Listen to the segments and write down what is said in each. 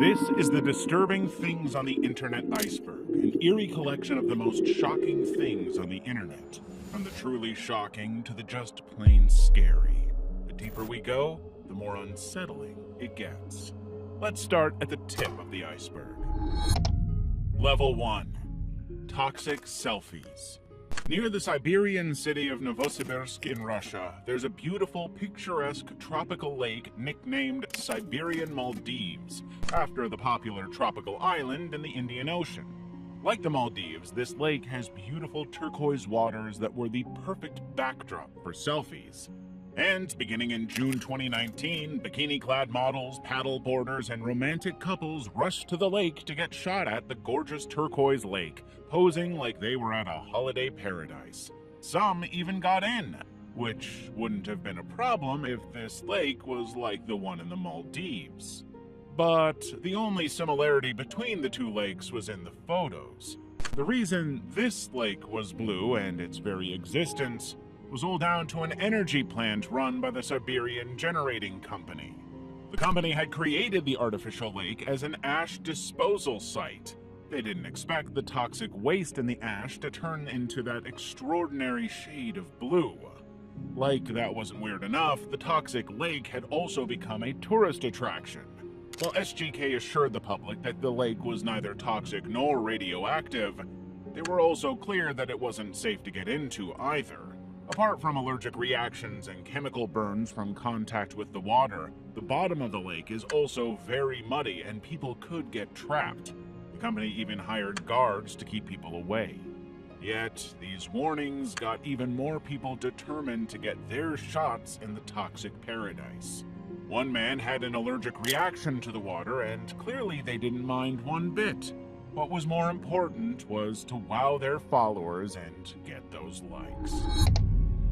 This is the Disturbing Things on the Internet Iceberg, an eerie collection of the most shocking things on the internet. From the truly shocking to the just plain scary. The deeper we go, the more unsettling it gets. Let's start at the tip of the iceberg. Level 1. Toxic selfies. Near the Siberian city of Novosibirsk in Russia, there's a beautiful, picturesque tropical lake nicknamed Siberian Maldives, after the popular tropical island in the Indian Ocean. Like the Maldives, this lake has beautiful turquoise waters that were the perfect backdrop for selfies. And beginning in June 2019, bikini-clad models, paddle boarders, and romantic couples rushed to the lake to get shot at the gorgeous turquoise lake, posing like they were at a holiday paradise. Some even got in, which wouldn't have been a problem if this lake was like the one in the Maldives. But the only similarity between the two lakes was in the photos. The reason this lake was blue and its very existence was all down to an energy plant run by the Siberian Generating Company. The company had created the artificial lake as an ash disposal site. They didn't expect the toxic waste in the ash to turn into that extraordinary shade of blue. Like that wasn't weird enough, the toxic lake had also become a tourist attraction. While SGK assured the public that the lake was neither toxic nor radioactive, they were also clear that it wasn't safe to get into either. Apart from allergic reactions and chemical burns from contact with the water, the bottom of the lake is also very muddy and people could get trapped. The company even hired guards to keep people away. Yet, these warnings got even more people determined to get their shots in the toxic paradise. One man had an allergic reaction to the water, and clearly they didn't mind one bit. What was more important was to wow their followers and get those likes.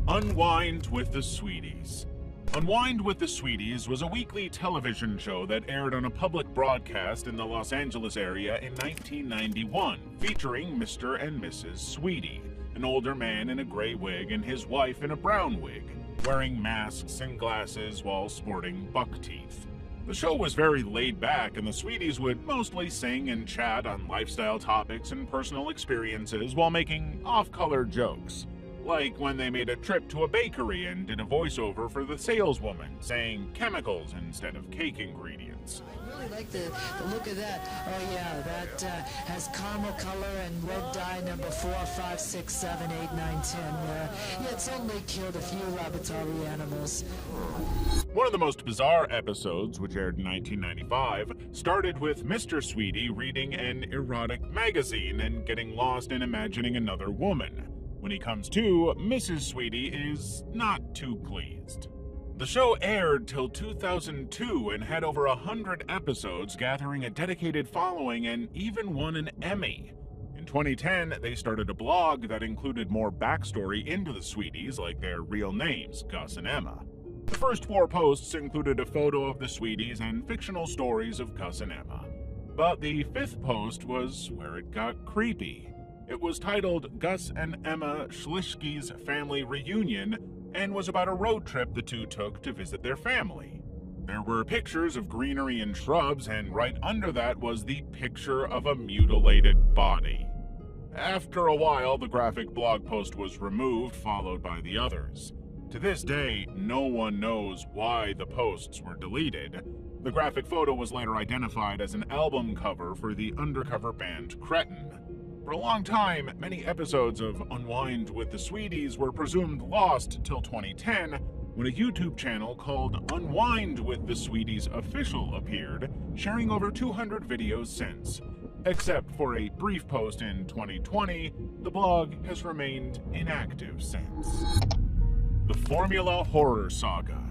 Unwind with the Sweeties. Unwind with the Sweeties was a weekly television show that aired on a public broadcast in the Los Angeles area in 1991, featuring Mr. and Mrs. Sweetie, an older man in a gray wig and his wife in a brown wig, wearing masks and glasses while sporting buck teeth. The show was very laid back, and the Sweeties would mostly sing and chat on lifestyle topics and personal experiences while making off-color jokes. Like when they made a trip to a bakery and did a voiceover for the saleswoman, saying chemicals instead of cake ingredients. I really like the look of that. Oh yeah, that has caramel color and red dye number 4, 5, 6, 7, 8, 9, 10. Yeah, it's only killed a few laboratory animals. One of the most bizarre episodes, which aired in 1995, started with Mr. Sweetie reading an erotic magazine and getting lost in imagining another woman. When he comes to, Mrs. Sweetie is not too pleased. The show aired till 2002 and had over 100 episodes, gathering a dedicated following and even won an Emmy. In 2010, they started a blog that included more backstory into the Sweeties, like their real names, Gus and Emma. The first 4 posts included a photo of the Sweeties and fictional stories of Gus and Emma. But the 5th post was where it got creepy. It was titled Gus and Emma Schlishke's Family Reunion and was about a road trip the two took to visit their family. There were pictures of greenery and shrubs, and right under that was the picture of a mutilated body. After a while, the graphic blog post was removed, followed by the others. To this day, no one knows why the posts were deleted. The graphic photo was later identified as an album cover for the undercover band Cretin. For a long time, many episodes of Unwind with the Sweeties were presumed lost till 2010, when a YouTube channel called Unwind with the Sweeties Official appeared, sharing over 200 videos since. Except for a brief post in 2020, the blog has remained inactive since. The Formula Horror Saga.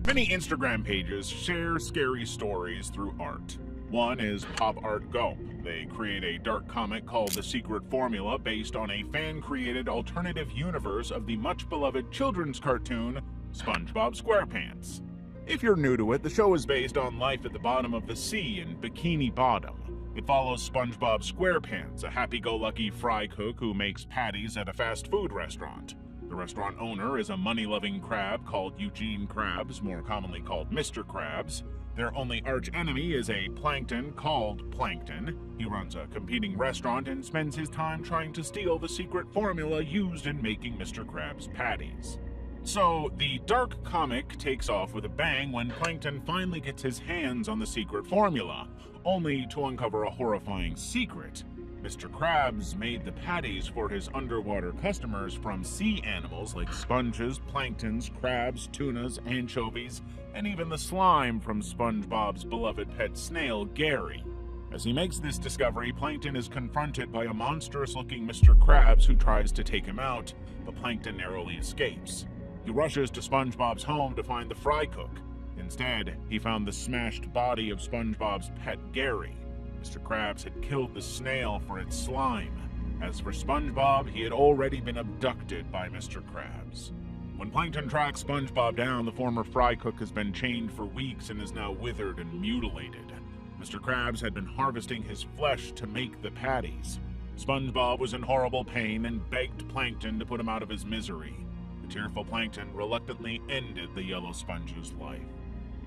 Many Instagram pages share scary stories through art. One is Pop Art Go. They create a dark comic called The Secret Formula based on a fan-created alternative universe of the much-beloved children's cartoon, SpongeBob SquarePants. If you're new to it, the show is based on life at the bottom of the sea in Bikini Bottom. It follows SpongeBob SquarePants, a happy-go-lucky fry cook who makes patties at a fast food restaurant. The restaurant owner is a money-loving crab called Eugene Krabs, more commonly called Mr. Krabs. Their only arch-enemy is a plankton called Plankton. He runs a competing restaurant and spends his time trying to steal the secret formula used in making Mr. Krabs' patties. So, the dark comic takes off with a bang when Plankton finally gets his hands on the secret formula, only to uncover a horrifying secret. Mr. Krabs made the patties for his underwater customers from sea animals like sponges, planktons, crabs, tunas, anchovies, and even the slime from SpongeBob's beloved pet snail, Gary. As he makes this discovery, Plankton is confronted by a monstrous-looking Mr. Krabs who tries to take him out, but Plankton narrowly escapes. He rushes to SpongeBob's home to find the fry cook. Instead, he found the smashed body of SpongeBob's pet, Gary. Mr. Krabs had killed the snail for its slime. As for SpongeBob, he had already been abducted by Mr. Krabs. When Plankton tracks SpongeBob down, the former fry cook has been chained for weeks and is now withered and mutilated. Mr. Krabs had been harvesting his flesh to make the patties. SpongeBob was in horrible pain and begged Plankton to put him out of his misery. The tearful Plankton reluctantly ended the yellow sponge's life.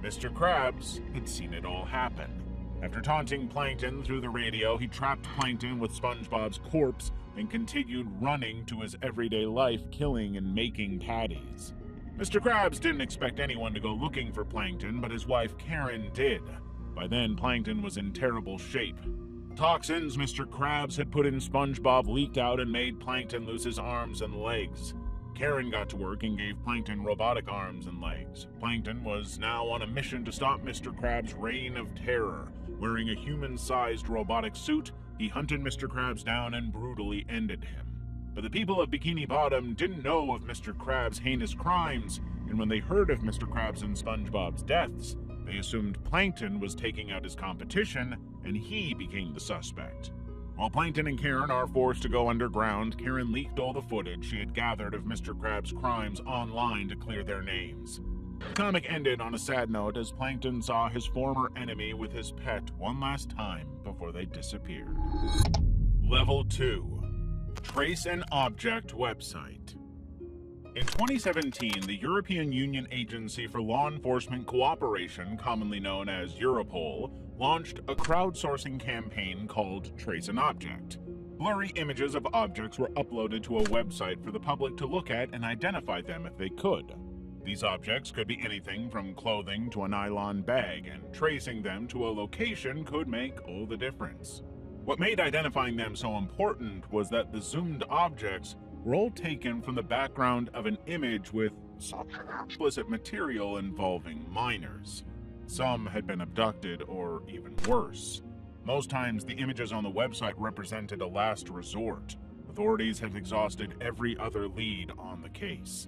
Mr. Krabs had seen it all happen. After taunting Plankton through the radio, he trapped Plankton with SpongeBob's corpse and continued running to his everyday life, killing and making patties. Mr. Krabs didn't expect anyone to go looking for Plankton, but his wife Karen did. By then, Plankton was in terrible shape. Toxins Mr. Krabs had put in SpongeBob leaked out and made Plankton lose his arms and legs. Karen got to work and gave Plankton robotic arms and legs. Plankton was now on a mission to stop Mr. Krabs' reign of terror. Wearing a human-sized robotic suit, he hunted Mr. Krabs down and brutally ended him. But the people of Bikini Bottom didn't know of Mr. Krabs' heinous crimes, and when they heard of Mr. Krabs and SpongeBob's deaths, they assumed Plankton was taking out his competition, and he became the suspect. While Plankton and Karen are forced to go underground, Karen leaked all the footage she had gathered of Mr. Krabs' crimes online to clear their names. The comic ended on a sad note as Plankton saw his former enemy with his pet one last time before they disappeared. Level 2. Trace an Object Website. In 2017, the European Union Agency for Law Enforcement Cooperation, commonly known as Europol, launched a crowdsourcing campaign called Trace an Object. Blurry images of objects were uploaded to a website for the public to look at and identify them if they could. These objects could be anything from clothing to a nylon bag, and tracing them to a location could make all the difference. What made identifying them so important was that the zoomed objects were all taken from the background of an image with explicit material involving minors. Some had been abducted, or even worse. Most times, the images on the website represented a last resort. Authorities have exhausted every other lead on the case.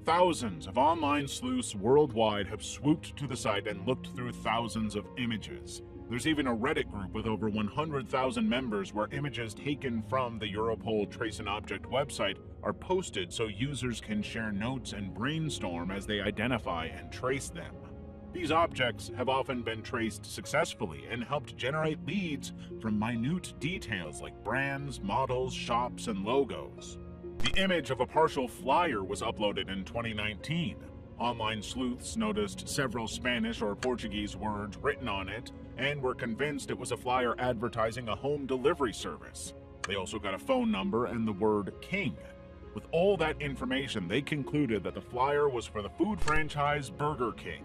Thousands of online sleuths worldwide have swooped to the site and looked through thousands of images. There's even a Reddit group with over 100,000 members where images taken from the Europol Trace an Object website are posted so users can share notes and brainstorm as they identify and trace them. These objects have often been traced successfully and helped generate leads from minute details like brands, models, shops, and logos. The image of a partial flyer was uploaded in 2019. Online sleuths noticed several Spanish or Portuguese words written on it and were convinced it was a flyer advertising a home delivery service. They also got a phone number and the word King. With all that information, they concluded that the flyer was for the food franchise Burger King.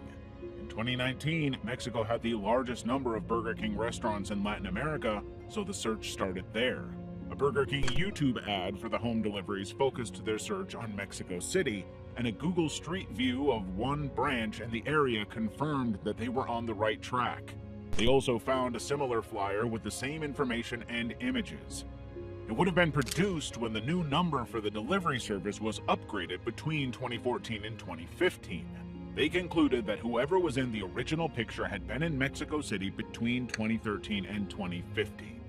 In 2019, Mexico had the largest number of Burger King restaurants in Latin America, so the search started there. A Burger King YouTube ad for the home deliveries focused their search on Mexico City, and a Google Street View of one branch in the area confirmed that they were on the right track. They also found a similar flyer with the same information and images. It would have been produced when the new number for the delivery service was upgraded between 2014 and 2015. They concluded that whoever was in the original picture had been in Mexico City between 2013 and 2015.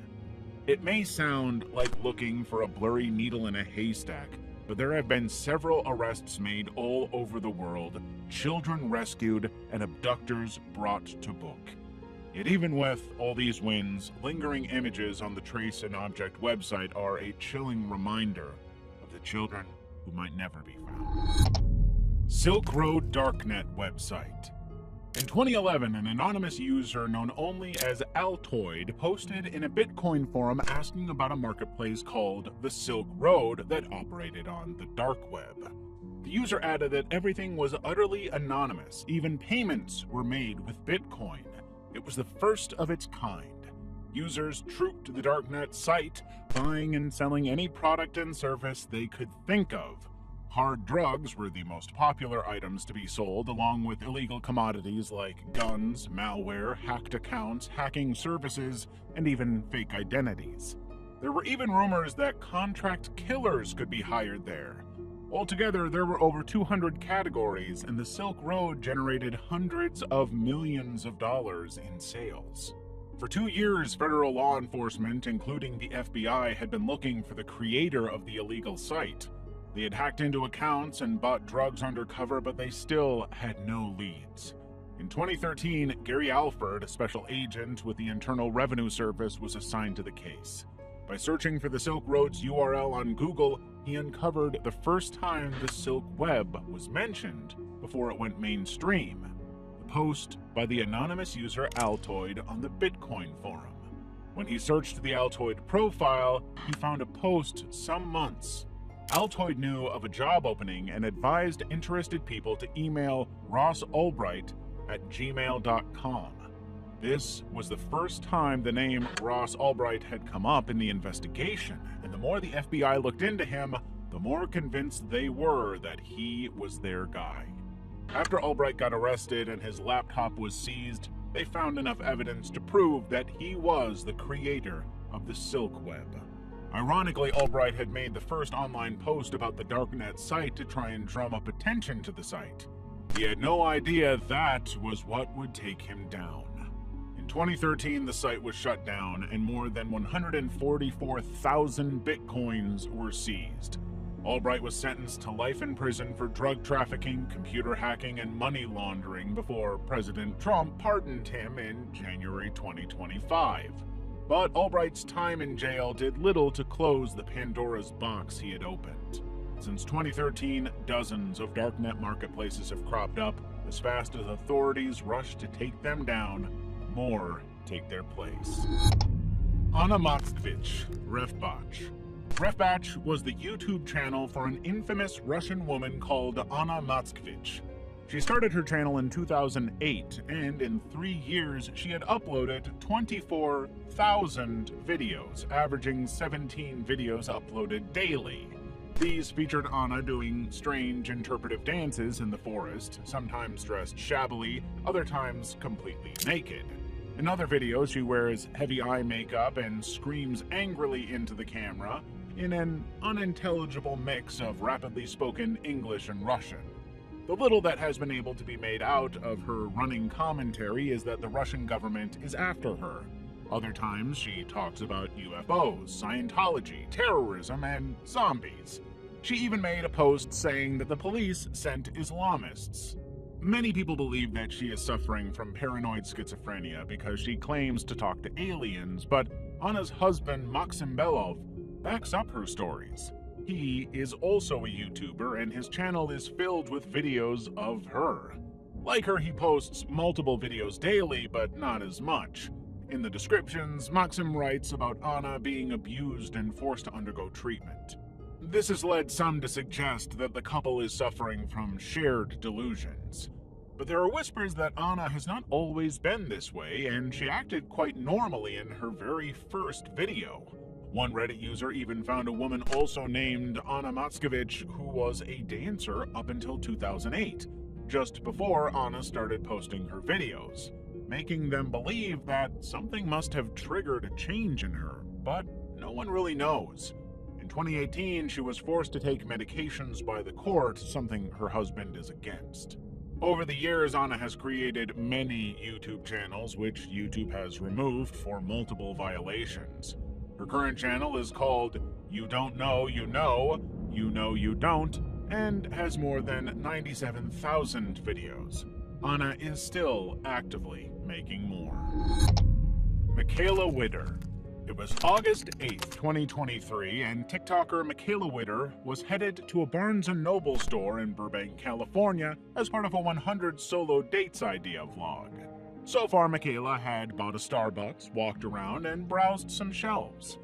It may sound like looking for a blurry needle in a haystack, but there have been several arrests made all over the world, children rescued, and abductors brought to book. Yet even with all these wins, lingering images on the Trace an Object website are a chilling reminder of the children who might never be found. Silk Road Darknet website. In 2011, an anonymous user known only as Altoid posted in a Bitcoin forum asking about a marketplace called the Silk Road that operated on the dark web. The user added that everything was utterly anonymous, even payments were made with Bitcoin. It was the first of its kind. Users trooped to the darknet site, buying and selling any product and service they could think of. Hard drugs were the most popular items to be sold, along with illegal commodities like guns, malware, hacked accounts, hacking services, and even fake identities. There were even rumors that contract killers could be hired there. Altogether, there were over 200 categories, and the Silk Road generated hundreds of millions of dollars in sales. For 2 years, federal law enforcement, including the FBI, had been looking for the creator of the illegal site. They had hacked into accounts and bought drugs undercover, but they still had no leads. In 2013, Gary Alford, a special agent with the Internal Revenue Service, was assigned to the case. By searching for the Silk Road's URL on Google, he uncovered the first time the Silk Web was mentioned before it went mainstream. The post by the anonymous user Altoid on the Bitcoin forum. When he searched the Altoid profile, he found a post some months. Altoid knew of a job opening and advised interested people to email rossalbright@gmail.com. This was the first time the name Ross Albright had come up in the investigation, and the more the FBI looked into him, the more convinced they were that he was their guy. After Albright got arrested and his laptop was seized, they found enough evidence to prove that he was the creator of the Silk Web. Ironically, Albright had made the first online post about the darknet site to try and drum up attention to the site. He had no idea that was what would take him down. In 2013, the site was shut down and more than 144,000 bitcoins were seized. Albright was sentenced to life in prison for drug trafficking, computer hacking, and money laundering before President Trump pardoned him in January 2025. But Albright's time in jail did little to close the Pandora's box he had opened. Since 2013, dozens of darknet marketplaces have cropped up. As fast as authorities rush to take them down, more take their place. Anna Moskvich, Refbach. Refbach was the YouTube channel for an infamous Russian woman called Anna Moskvich. She started her channel in 2008, and in 3 years, she had uploaded 24,000 videos, averaging 17 videos uploaded daily. These featured Anna doing strange interpretive dances in the forest, sometimes dressed shabbily, other times completely naked. In other videos, she wears heavy eye makeup and screams angrily into the camera in an unintelligible mix of rapidly spoken English and Russian. The little that has been able to be made out of her running commentary is that the Russian government is after her. Other times, she talks about UFOs, Scientology, terrorism, and zombies. She even made a post saying that the police sent Islamists. Many people believe that she is suffering from paranoid schizophrenia because she claims to talk to aliens, but Anna's husband, Maxim Belov, backs up her stories. He is also a YouTuber, and his channel is filled with videos of her. Like her, he posts multiple videos daily, but not as much. In the descriptions, Maxim writes about Anna being abused and forced to undergo treatment. This has led some to suggest that the couple is suffering from shared delusions. But there are whispers that Anna has not always been this way, and she acted quite normally in her very first video. One Reddit user even found a woman also named Anna Moskvich who was a dancer up until 2008, just before Anna started posting her videos, making them believe that something must have triggered a change in her, but no one really knows. In 2018, she was forced to take medications by the court, something her husband is against. Over the years, Anna has created many YouTube channels, which YouTube has removed for multiple violations. Her current channel is called You Don't Know You Know, You Know You Don't, and has more than 97,000 videos. Anna is still actively making more. Michaela Witter. It was August 8th, 2023, and TikToker Michaela Witter was headed to a Barnes & Noble store in Burbank, California as part of a 100 solo dates idea vlog. So far, Michaela had bought a Starbucks, walked around, and browsed some shelves.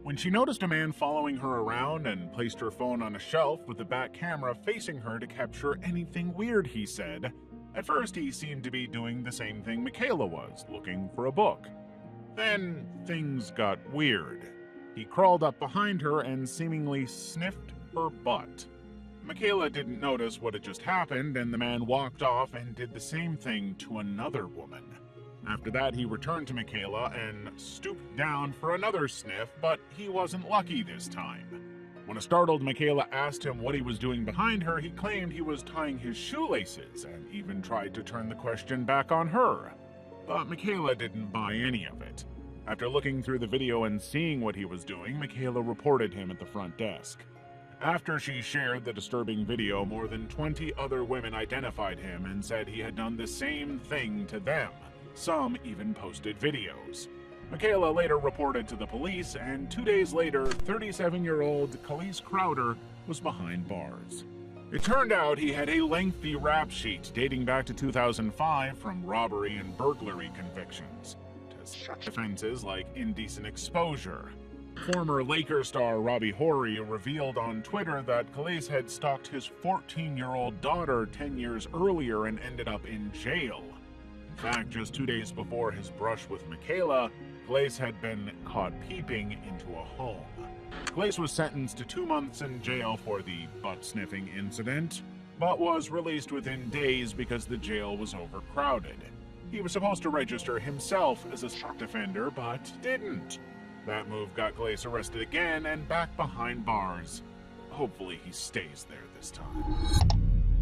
When she noticed a man following her around and placed her phone on a shelf with the back camera facing her to capture anything weird, he said. At first, he seemed to be doing the same thing Michaela was, looking for a book. Then things got weird. He crawled up behind her and seemingly sniffed her butt. Michaela didn't notice what had just happened, and the man walked off and did the same thing to another woman. After that, he returned to Michaela and stooped down for another sniff, but he wasn't lucky this time. When a startled Michaela asked him what he was doing behind her, he claimed he was tying his shoelaces and even tried to turn the question back on her. But Michaela didn't buy any of it. After looking through the video and seeing what he was doing, Michaela reported him at the front desk. After she shared the disturbing video, more than 20 other women identified him and said he had done the same thing to them. Some even posted videos. Michaela later reported to the police, and 2 days later, 37-year-old Khalees Crowder was behind bars. It turned out he had a lengthy rap sheet dating back to 2005 from robbery and burglary convictions to offenses like indecent exposure. Former Lakers star Robbie Horry revealed on Twitter that Khalees had stalked his 14-year-old daughter 10 years earlier and ended up in jail. In fact, just 2 days before his brush with Michaela, Khalees had been caught peeping into a home. Khalees was sentenced to 2 months in jail for the butt-sniffing incident, but was released within days because the jail was overcrowded. He was supposed to register himself as a sex offender, but didn't. That move got Khalees arrested again and back behind bars. Hopefully he stays there this time.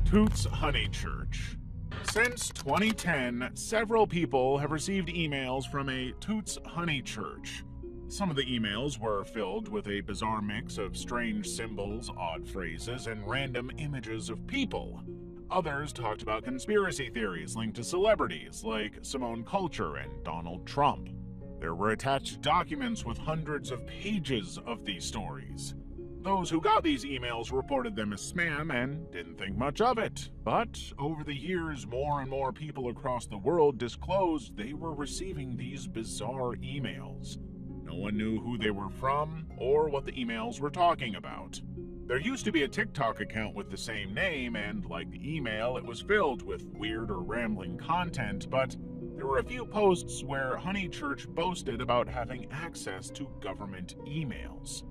Toots Honeychurch. Since 2010, several people have received emails from a Toots Honeychurch. Some of the emails were filled with a bizarre mix of strange symbols, odd phrases, and random images of people. Others talked about conspiracy theories linked to celebrities like Simone Coulter and Donald Trump. There were attached documents with hundreds of pages of these stories. Those who got these emails reported them as spam and didn't think much of it. But over the years, more and more people across the world disclosed they were receiving these bizarre emails. No one knew who they were from or what the emails were talking about. There used to be a TikTok account with the same name, and like the email, it was filled with weird or rambling content, but there were a few posts where Honeychurch boasted about having access to government emails.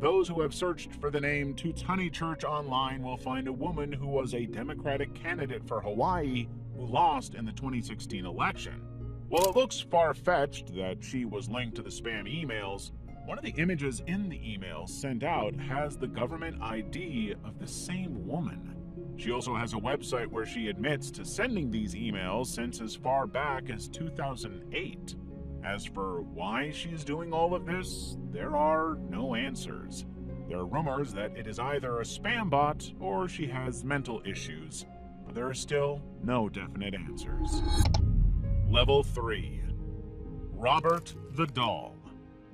Those who have searched for the name Toots Honeychurch online will find a woman who was a Democratic candidate for Hawaii who lost in the 2016 election. While it looks far-fetched that she was linked to the spam emails, one of the images in the email sent out has the government ID of the same woman. She also has a website where she admits to sending these emails since as far back as 2008. As for why she's doing all of this, there are no answers. There are rumors that it is either a spam bot or she has mental issues, but there are still no definite answers. Level 3. Robert the Doll.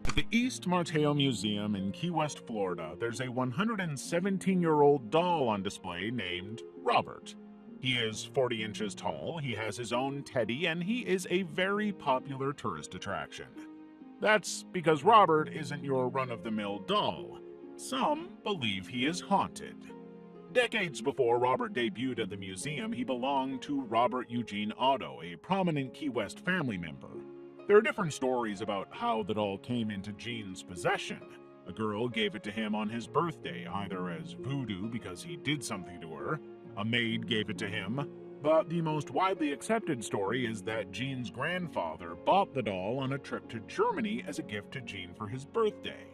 At the East Mateo Museum in Key West, Florida, there's a 117-year-old doll on display named Robert. He is 40 inches tall, he has his own teddy, and he is a very popular tourist attraction. That's because Robert isn't your run-of-the-mill doll. Some believe he is haunted. Decades before Robert debuted at the museum, he belonged to Robert Eugene Otto, a prominent Key West family member. There are different stories about how the doll came into Gene's possession. A girl gave it to him on his birthday, either as voodoo because he did something to her, a maid gave it to him, but the most widely accepted story is that Gene's grandfather bought the doll on a trip to Germany as a gift to Gene for his birthday.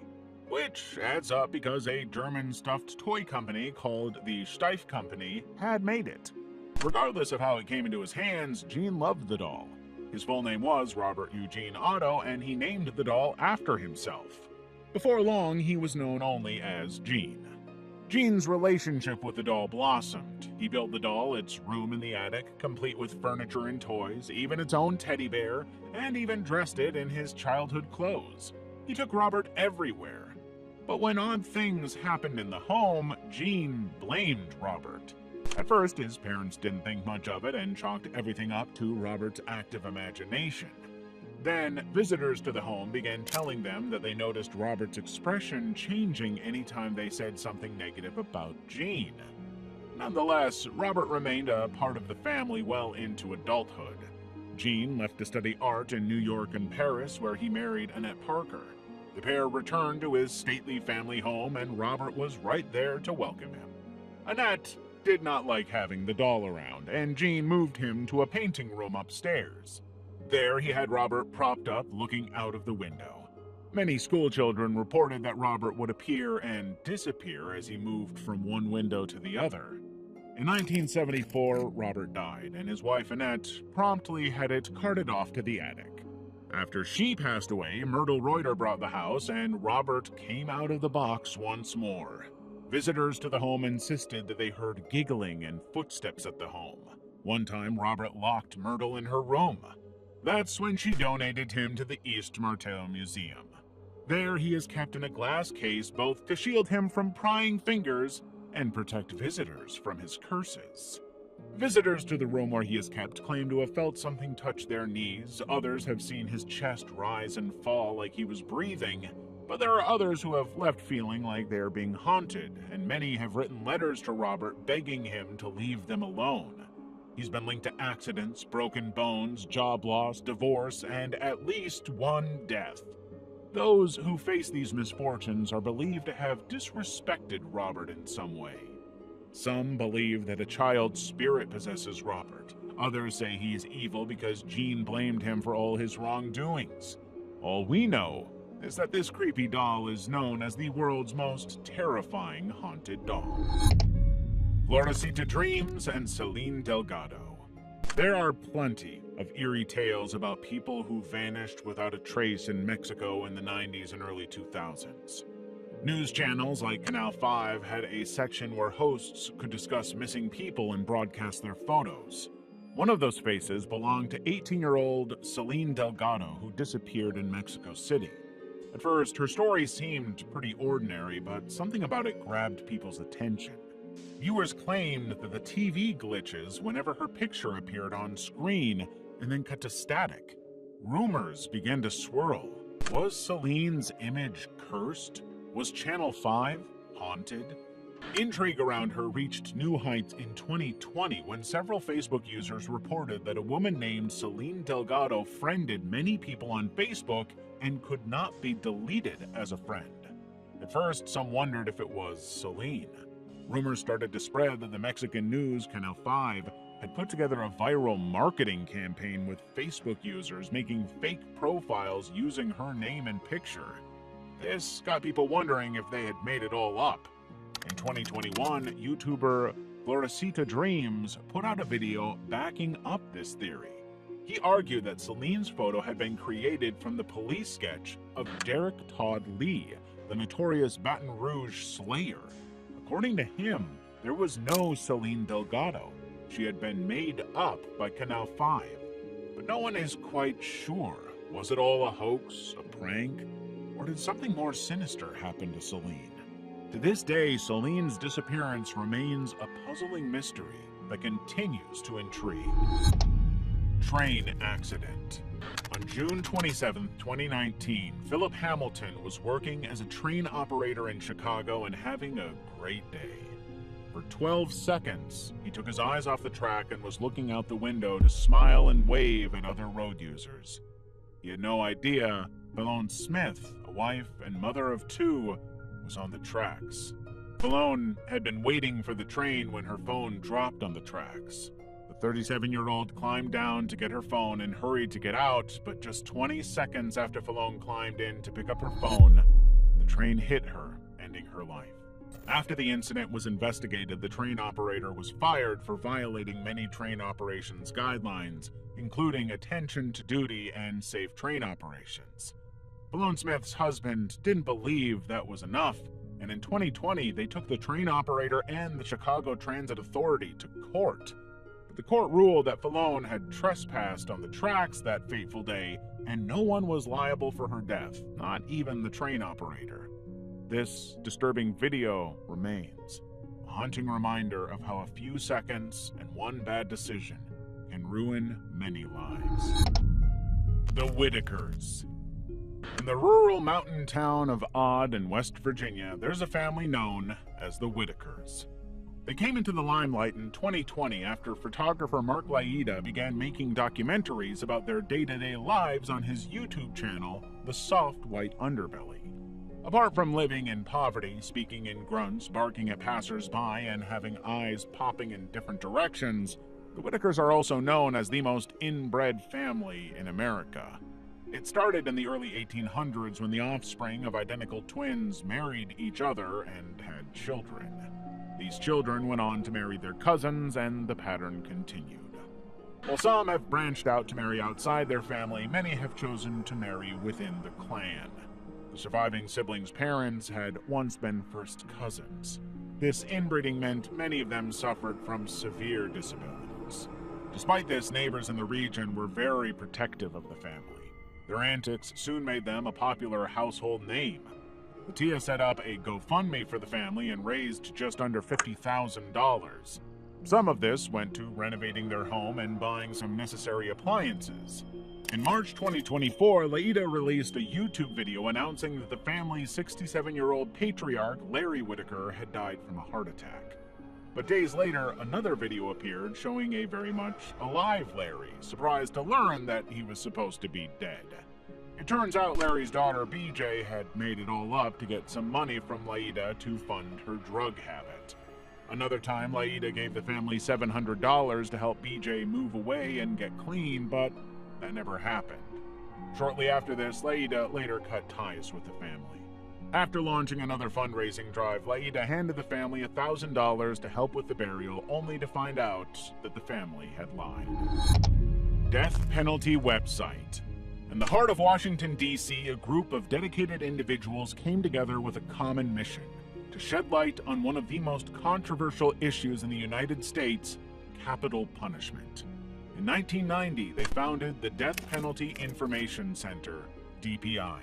Which adds up because a German stuffed toy company called the Steiff Company had made it. Regardless of how it came into his hands, Gene loved the doll. His full name was Robert Eugene Otto, and he named the doll after himself. Before long, he was known only as Gene. Gene's relationship with the doll blossomed. He built the doll its room in the attic, complete with furniture and toys, even its own teddy bear, and even dressed it in his childhood clothes. He took Robert everywhere. But when odd things happened in the home, Gene blamed Robert. At first, his parents didn't think much of it and chalked everything up to Robert's active imagination. Then, visitors to the home began telling them that they noticed Robert's expression changing anytime they said something negative about Gene. Nonetheless, Robert remained a part of the family well into adulthood. Gene left to study art in New York and Paris, where he married Annette Parker. The pair returned to his stately family home, and Robert was right there to welcome him. Annette did not like having the doll around, and Gene moved him to a painting room upstairs. There he had Robert propped up looking out of the window. Many schoolchildren reported that Robert would appear and disappear as he moved from one window to the other. In 1974, Robert died, and his wife Annette promptly had it carted off to the attic. After she passed away, Myrtle Reuter bought the house, and Robert came out of the box once more. Visitors to the home insisted that they heard giggling and footsteps at the home. One time, Robert locked Myrtle in her room. That's when she donated him to the East Martel Museum. There he is kept in a glass case both to shield him from prying fingers and protect visitors from his curses. Visitors to the room where he is kept claim to have felt something touch their knees. Others have seen his chest rise and fall like he was breathing. But there are others who have left feeling like they are being haunted, and many have written letters to Robert begging him to leave them alone. He's been linked to accidents, broken bones, job loss, divorce, and at least one death. Those who face these misfortunes are believed to have disrespected Robert in some way. Some believe that a child's spirit possesses Robert. Others say he is evil because Gene blamed him for all his wrongdoings. All we know is that this creepy doll is known as the world's most terrifying haunted doll. Florecita Dreams and Celine Delgado. There are plenty of eerie tales about people who vanished without a trace in Mexico in the 90s and early 2000s. News channels like Canal 5 had a section where hosts could discuss missing people and broadcast their photos. One of those faces belonged to 18-year-old Celine Delgado, who disappeared in Mexico City. At first, her story seemed pretty ordinary, but something about it grabbed people's attention. Viewers claimed that the TV glitches whenever her picture appeared on screen and then cut to static. Rumors began to swirl. Was Celine's image cursed? Was Channel 5 haunted? Intrigue around her reached new heights in 2020 when several Facebook users reported that a woman named Celine Delgado friended many people on Facebook and could not be deleted as a friend. At first, some wondered if it was Celine. Rumors started to spread that the Mexican news, Canal 5, had put together a viral marketing campaign with Facebook users making fake profiles using her name and picture. This got people wondering if they had made it all up. In 2021, YouTuber Florecita Dreams put out a video backing up this theory. He argued that Celine's photo had been created from the police sketch of Derek Todd Lee, the notorious Baton Rouge Slayer. According to him, there was no Celine Delgado. She had been made up by Canal 5. But no one is quite sure. Was it all a hoax, a prank, or did something more sinister happen to Celine? To this day, Celine's disappearance remains a puzzling mystery that continues to intrigue. Train accident. On June 27, 2019, Philip Hamilton was working as a train operator in Chicago and having a great day. For 12 seconds, he took his eyes off the track and was looking out the window to smile and wave at other road users. He had no idea Philone Smith, a wife and mother of two, was on the tracks. Philone had been waiting for the train when her phone dropped on the tracks. The 37-year-old climbed down to get her phone and hurried to get out, but just 20 seconds after Philone climbed in to pick up her phone, the train hit her, ending her life. After the incident was investigated, the train operator was fired for violating many train operations guidelines, including attention to duty and safe train operations. Philone Smith's husband didn't believe that was enough, and in 2020 they took the train operator and the Chicago Transit Authority to court. The court ruled that Falone had trespassed on the tracks that fateful day, and no one was liable for her death, not even the train operator. This disturbing video remains, a haunting reminder of how a few seconds and one bad decision can ruin many lives. The Whitakers. In the rural mountain town of Odd in West Virginia, there's a family known as the Whitakers. They came into the limelight in 2020 after photographer Mark Laida began making documentaries about their day-to-day lives on his YouTube channel, The Soft White Underbelly. Apart from living in poverty, speaking in grunts, barking at passers-by, and having eyes popping in different directions, the Whitakers are also known as the most inbred family in America. It started in the early 1800s when the offspring of identical twins married each other and had children. These children went on to marry their cousins, and the pattern continued. While some have branched out to marry outside their family, many have chosen to marry within the clan. The surviving siblings' parents had once been first cousins. This inbreeding meant many of them suffered from severe disabilities. Despite this, neighbors in the region were very protective of the family. Their antics soon made them a popular household name. The Tia set up a GoFundMe for the family and raised just under $50,000. Some of this went to renovating their home and buying some necessary appliances. In March 2024, Laida released a YouTube video announcing that the family's 67-year-old patriarch, Larry Whitaker, had died from a heart attack. But days later, another video appeared showing a very much alive Larry, surprised to learn that he was supposed to be dead. It turns out Larry's daughter, BJ, had made it all up to get some money from Laida to fund her drug habit. Another time, Laida gave the family $700 to help BJ move away and get clean, but that never happened. Shortly after this, Laida later cut ties with the family. After launching another fundraising drive, Laida handed the family $1,000 to help with the burial, only to find out that the family had lied. Death penalty website. In the heart of Washington, D.C., a group of dedicated individuals came together with a common mission: to shed light on one of the most controversial issues in the United States, capital punishment. In 1990, they founded the Death Penalty Information Center, DPI.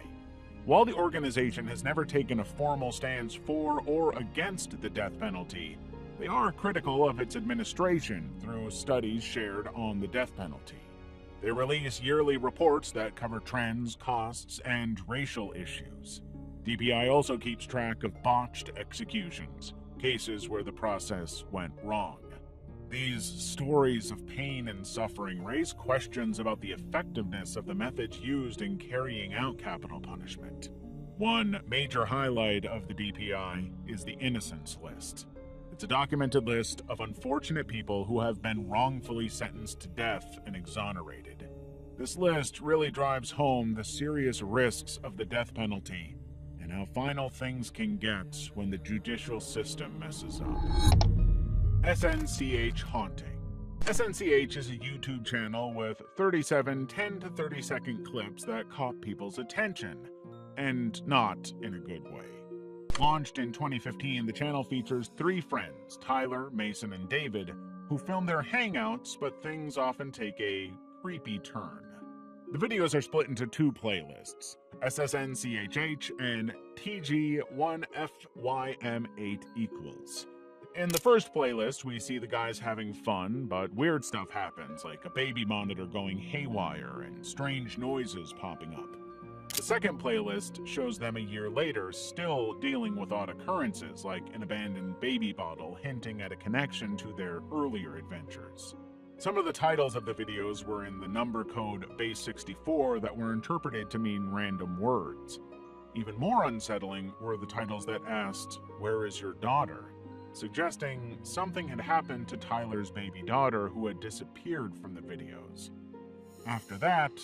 While the organization has never taken a formal stance for or against the death penalty, they are critical of its administration through studies shared on the death penalty. They release yearly reports that cover trends, costs, and racial issues. DPI also keeps track of botched executions, cases where the process went wrong. These stories of pain and suffering raise questions about the effectiveness of the methods used in carrying out capital punishment. One major highlight of the DPI is the innocence list. It's a documented list of unfortunate people who have been wrongfully sentenced to death and exonerated. This list really drives home the serious risks of the death penalty and how final things can get when the judicial system messes up. SNCH Haunting. SNCH is a YouTube channel with 37 10 to 30 second clips that caught people's attention, and not in a good way. Launched in 2015, the channel features three friends, Tyler, Mason, and David, who film their hangouts, but things often take a creepy turn. The videos are split into two playlists, SSNCHH and TG1FYM8 equals. In the first playlist, we see the guys having fun, but weird stuff happens, like a baby monitor going haywire and strange noises popping up. The second playlist shows them a year later still dealing with odd occurrences, like an abandoned baby bottle hinting at a connection to their earlier adventures. Some of the titles of the videos were in the number code base 64 that were interpreted to mean random words. Even more unsettling were the titles that asked, "Where is your daughter?" suggesting something had happened to Tyler's baby daughter who had disappeared from the videos. After that,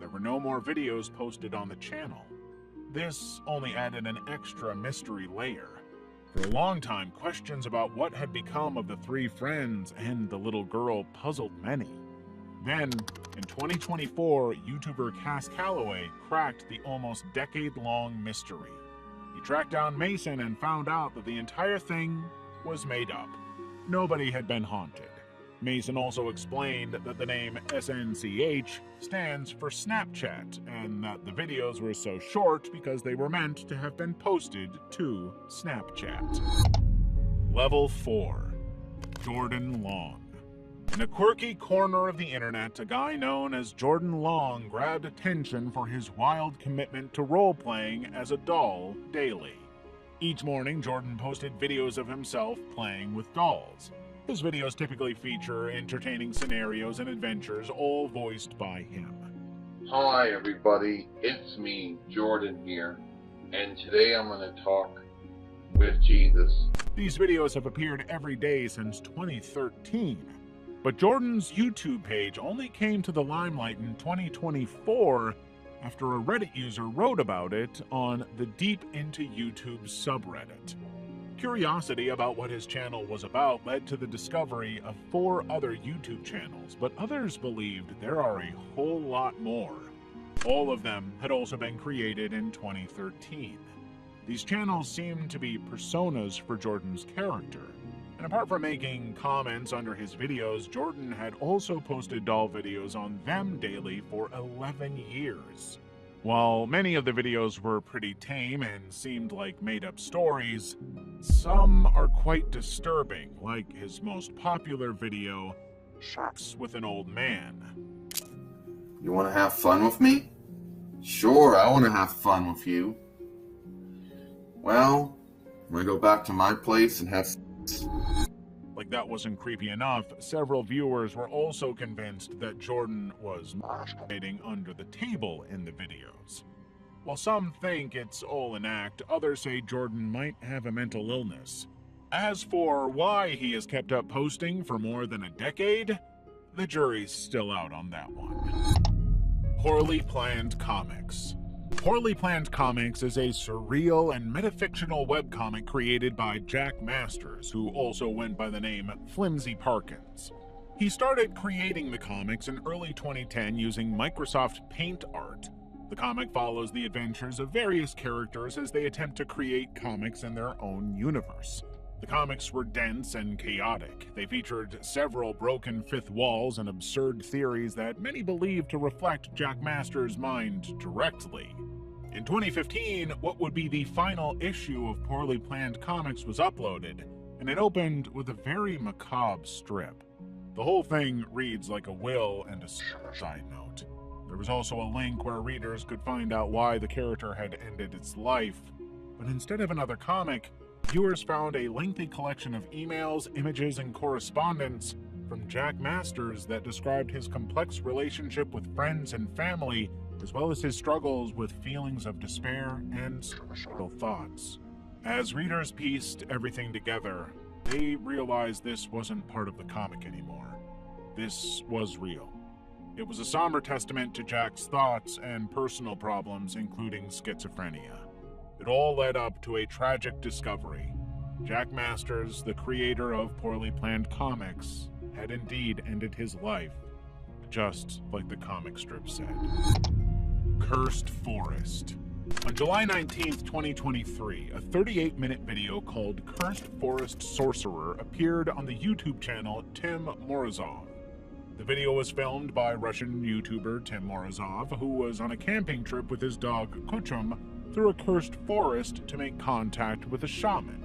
there were no more videos posted on the channel. This only added an extra mystery layer. For a long time, questions about what had become of the three friends and the little girl puzzled many. Then, in 2024, YouTuber Cass Calloway cracked the almost decade-long mystery. He tracked down Mason and found out that the entire thing was made up. Nobody had been haunted. Mason also explained that the name SNCH stands for Snapchat, and that the videos were so short because they were meant to have been posted to Snapchat. Level 4. Jordan Long. In a quirky corner of the internet, a guy known as Jordan Long grabbed attention for his wild commitment to role-playing as a doll daily. Each morning, Jordan posted videos of himself playing with dolls. His videos typically feature entertaining scenarios and adventures, all voiced by him. Hi everybody, it's me, Jordan here, and today I'm going to talk with Jesus. These videos have appeared every day since 2013, but Jordan's YouTube page only came to the limelight in 2024 after a Reddit user wrote about it on the Deep Into YouTube subreddit. Curiosity about what his channel was about led to the discovery of 4 other YouTube channels, but others believed there are a whole lot more. All of them had also been created in 2013. These channels seemed to be personas for Jordan's character, and apart from making comments under his videos, Jordan had also posted doll videos on them daily for 11 years. While many of the videos were pretty tame and seemed like made-up stories, some are quite disturbing, like his most popular video, Sex with an Old Man. You want to have fun with me? Sure, I want to have fun with you. Well, I'm going to go back to my place and have sex. Like that wasn't creepy enough, several viewers were also convinced that Jordan was masturbating under the table in the videos. While some think it's all an act, others say Jordan might have a mental illness. As for why he has kept up posting for more than a decade, the jury's still out on that one. Poorly Planned Comics. Poorly Planned Comics is a surreal and metafictional webcomic created by Jack Masters, who also went by the name Flimsy Parkins. He started creating the comics in early 2010 using Microsoft Paint art. The comic follows the adventures of various characters as they attempt to create comics in their own universe. The comics were dense and chaotic. They featured several broken fifth walls and absurd theories that many believed to reflect Jack Masters' mind directly. In 2015, what would be the final issue of Poorly Planned Comics was uploaded, and it opened with a very macabre strip. The whole thing reads like a will and a side note. There was also a link where readers could find out why the character had ended its life, but instead of another comic, viewers found a lengthy collection of emails, images, and correspondence from Jack Masters that described his complex relationship with friends and family, as well as his struggles with feelings of despair and suicidal thoughts. As readers pieced everything together, they realized this wasn't part of the comic anymore. This was real. It was a somber testament to Jack's thoughts and personal problems, including schizophrenia. It all led up to a tragic discovery. Jack Masters, the creator of Poorly Planned Comics, had indeed ended his life, just like the comic strip said. Cursed Forest. On July 19th, 2023, a 38-minute video called Cursed Forest Sorcerer appeared on the YouTube channel Tim Morozov. The video was filmed by Russian YouTuber Tim Morozov, who was on a camping trip with his dog Kuchum through a cursed forest to make contact with a shaman.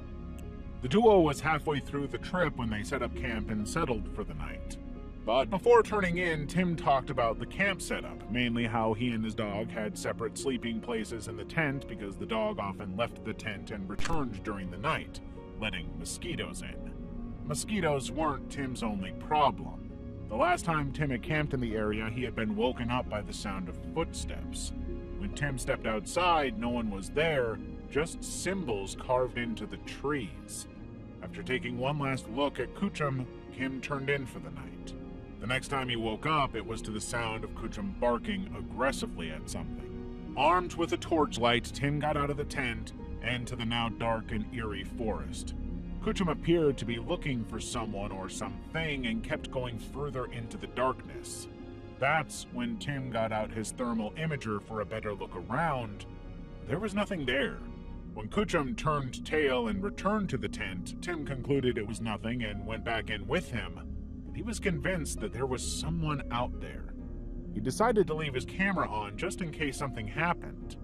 The duo was halfway through the trip when they set up camp and settled for the night. But before turning in, Tim talked about the camp setup, mainly how he and his dog had separate sleeping places in the tent because the dog often left the tent and returned during the night, letting mosquitoes in. Mosquitoes weren't Tim's only problem. The last time Tim had camped in the area, he had been woken up by the sound of footsteps. When Tim stepped outside, no one was there, just symbols carved into the trees. After taking one last look at Kuchum, Kim turned in for the night. The next time he woke up, it was to the sound of Kuchum barking aggressively at something. Armed with a torchlight, Tim got out of the tent and to the now dark and eerie forest. Kuchum appeared to be looking for someone or something and kept going further into the darkness. That's when Tim got out his thermal imager for a better look around. There was nothing there. When Kuchum turned tail and returned to the tent, Tim concluded it was nothing and went back in with him. he was convinced that there was someone out there. He decided to leave his camera on just in case something happened.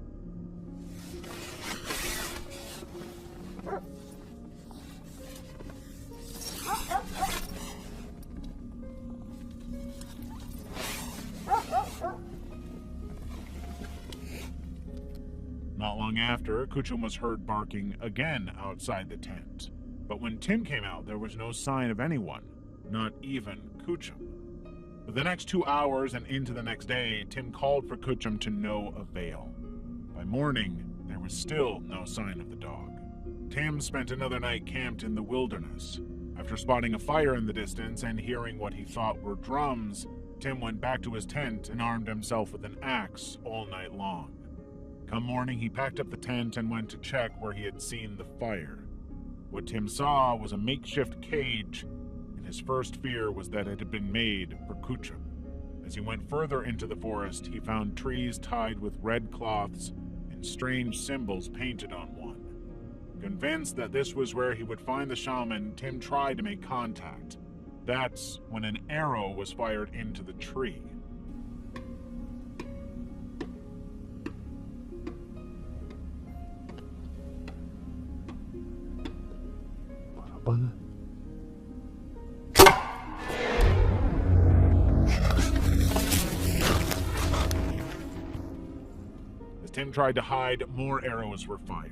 Not long after, Kuchum was heard barking again outside the tent. But when Tim came out, there was no sign of anyone, not even Kuchum. For the next 2 hours and into the next day, Tim called for Kuchum to no avail. By morning, there was still no sign of the dog. Tim spent another night camped in the wilderness. After spotting a fire in the distance and hearing what he thought were drums, Tim went back to his tent and armed himself with an axe all night long. Come morning, he packed up the tent and went to check where he had seen the fire. What Tim saw was a makeshift cage, and his first fear was that it had been made for Kuchum. As he went further into the forest, he found trees tied with red cloths and strange symbols painted on one. Convinced that this was where he would find the shaman, Tim tried to make contact. That's when an arrow was fired into the tree. As Tim tried to hide, more arrows were fired.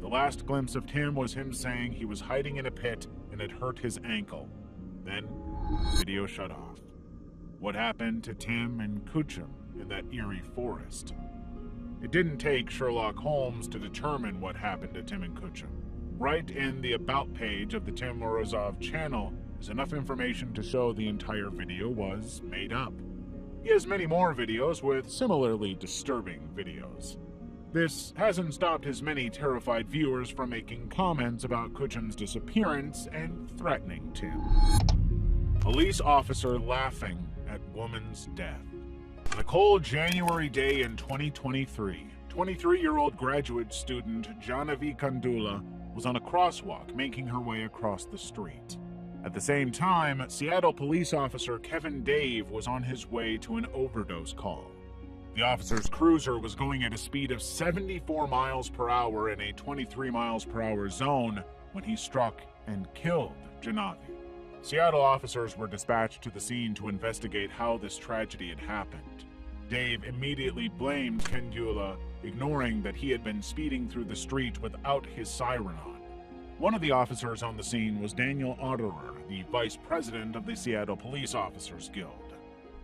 The last glimpse of Tim was him saying he was hiding in a pit and had hurt his ankle. Then, video shut off. What happened to Tim and Kuchum in that eerie forest? It didn't take Sherlock Holmes to determine what happened to Tim and Kuchum. Right in the About page of the Tim Morozov channel is enough information to show the entire video was made up. He has many more videos with similarly disturbing videos. This hasn't stopped his many terrified viewers from making comments about Kuchum's disappearance and threatening Tim. Police officer laughing at woman's death. On a cold January day in 2023, 23-year-old graduate student Janavi Kandula was on a crosswalk making her way across the street. At the same time, Seattle police officer Kevin Dave was on his way to an overdose call. The officer's cruiser was going at a speed of 74 miles per hour in a 23 miles per hour zone when he struck and killed Janavi. Seattle officers were dispatched to the scene to investigate how this tragedy had happened. Dave immediately blamed Kandula, ignoring that he had been speeding through the street without his siren on. One of the officers on the scene was Daniel Otterer, the vice president of the Seattle Police Officers Guild.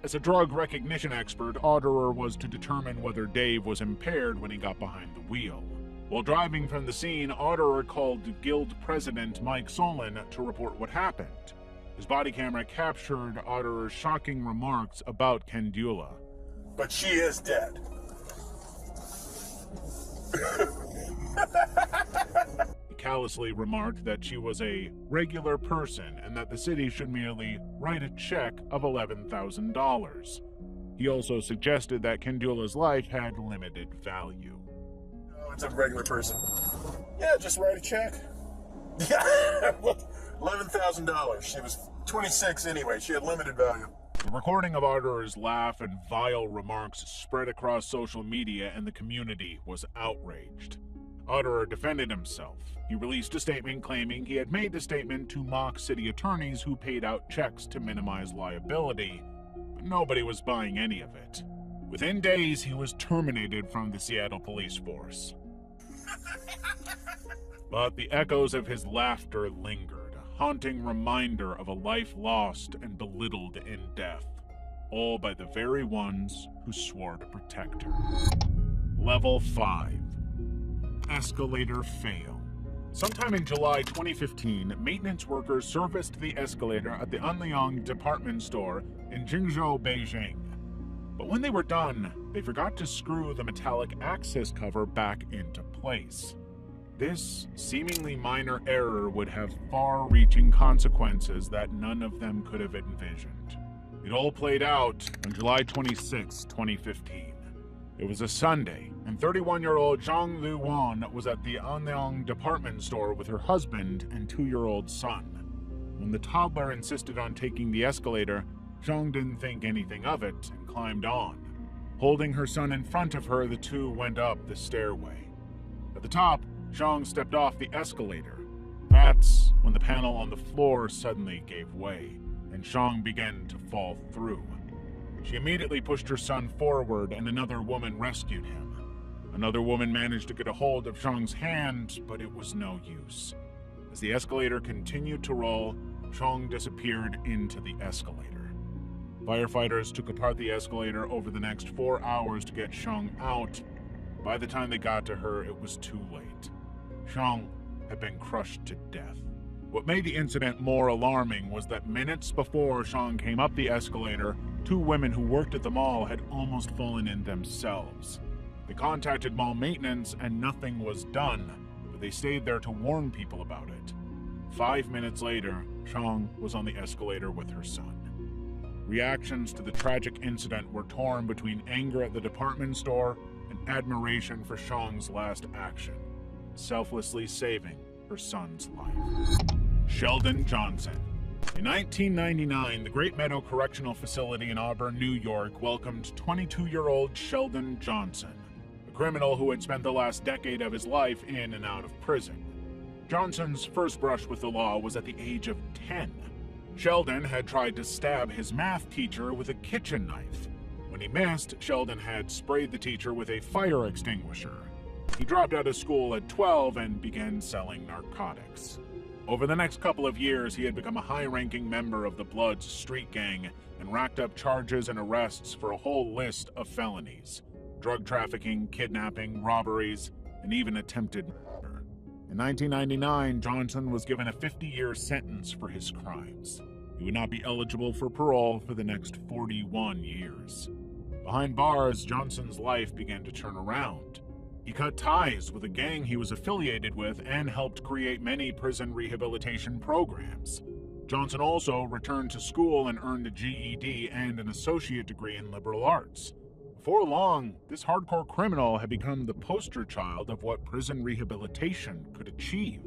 As a drug recognition expert, Otterer was to determine whether Dave was impaired when he got behind the wheel. While driving from the scene, Otterer called Guild President Mike Solon to report what happened. His body camera captured Otterer's shocking remarks about Kandula. But she is dead. He callously remarked that she was a regular person and that the city should merely write a check of $11,000. He also suggested that Kandula's life had limited value. Oh, it's a regular person. Yeah, just write a check. Yeah, $11,000. She was 26 anyway. She had limited value. The recording of Otterer's laugh and vile remarks spread across social media, and the community was outraged. Otterer defended himself. He released a statement claiming he had made the statement to mock city attorneys who paid out checks to minimize liability, but nobody was buying any of it. Within days, he was terminated from the Seattle police force. But the echoes of his laughter lingered, a haunting reminder of a life lost and belittled in death, all by the very ones who swore to protect her. Level 5. Escalator fail. Sometime in July 2015, maintenance workers serviced the escalator at the Anliang department store in Jingzhou, Beijing. But when they were done, they forgot to screw the metallic access cover back into place. This seemingly minor error would have far-reaching consequences that none of them could have envisioned. It all played out on July 26, 2015. It was a Sunday, and 31-year-old Zhang Luwan was at the Anyang department store with her husband and 2-year-old son. When the toddler insisted on taking the escalator, Zhang didn't think anything of it and climbed on. Holding her son in front of her, the two went up the stairway. At the top, Zhang stepped off the escalator. That's when the panel on the floor suddenly gave way, and Zhang began to fall through. She immediately pushed her son forward, and another woman rescued him. Another woman managed to get a hold of Zhang's hand, but it was no use. As the escalator continued to roll, Zhang disappeared into the escalator. Firefighters took apart the escalator over the next 4 hours to get Zhang out. By the time they got to her, it was too late. Zhang had been crushed to death. What made the incident more alarming was that minutes before Zhang came up the escalator, 2 women who worked at the mall had almost fallen in themselves. They contacted mall maintenance and nothing was done, but they stayed there to warn people about it. 5 minutes later, Zhang was on the escalator with her son. Reactions to the tragic incident were torn between anger at the department store and admiration for Zhang's last action, selflessly saving her son's life. Sheldon Johnson. In 1999, the Great Meadow Correctional Facility in Auburn, New York, welcomed 22-year-old Sheldon Johnson, a criminal who had spent the last decade of his life in and out of prison. Johnson's first brush with the law was at the age of 10. Sheldon had tried to stab his math teacher with a kitchen knife. When he missed, Sheldon had sprayed the teacher with a fire extinguisher. He dropped out of school at 12 and began selling narcotics. Over the next couple of years, he had become a high-ranking member of the Bloods street gang and racked up charges and arrests for a whole list of felonies: drug trafficking, kidnapping, robberies, and even attempted murder. In 1999, Johnson was given a 50-year sentence for his crimes. He would not be eligible for parole for the next 41 years. Behind bars, Johnson's life began to turn around. He cut ties with a gang he was affiliated with and helped create many prison rehabilitation programs. Johnson also returned to school and earned a GED and an associate degree in liberal arts. Before long, this hardcore criminal had become the poster child of what prison rehabilitation could achieve.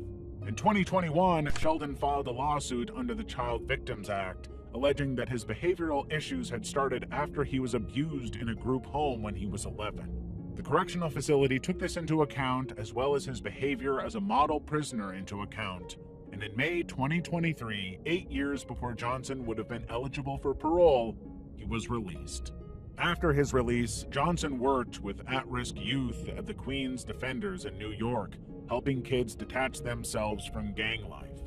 In 2021, Sheldon filed a lawsuit under the Child Victims Act, alleging that his behavioral issues had started after he was abused in a group home when he was 11. The correctional facility took this into account, as well as his behavior as a model prisoner into account, and in May 2023, 8 years before Johnson would have been eligible for parole, he was released. After his release, Johnson worked with at-risk youth at the Queens Defenders in New York, helping kids detach themselves from gang life.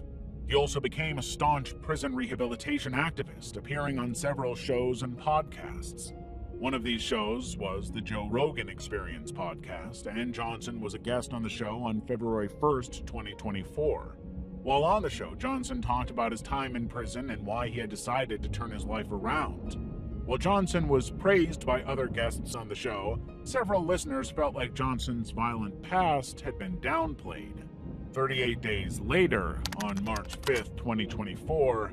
He also became a staunch prison rehabilitation activist, appearing on several shows and podcasts. One of these shows was the Joe Rogan Experience podcast, and Johnson was a guest on the show on February 1st, 2024. While on the show, Johnson talked about his time in prison and why he had decided to turn his life around. While Johnson was praised by other guests on the show, several listeners felt like Johnson's violent past had been downplayed. 38 days later, on March 5th, 2024,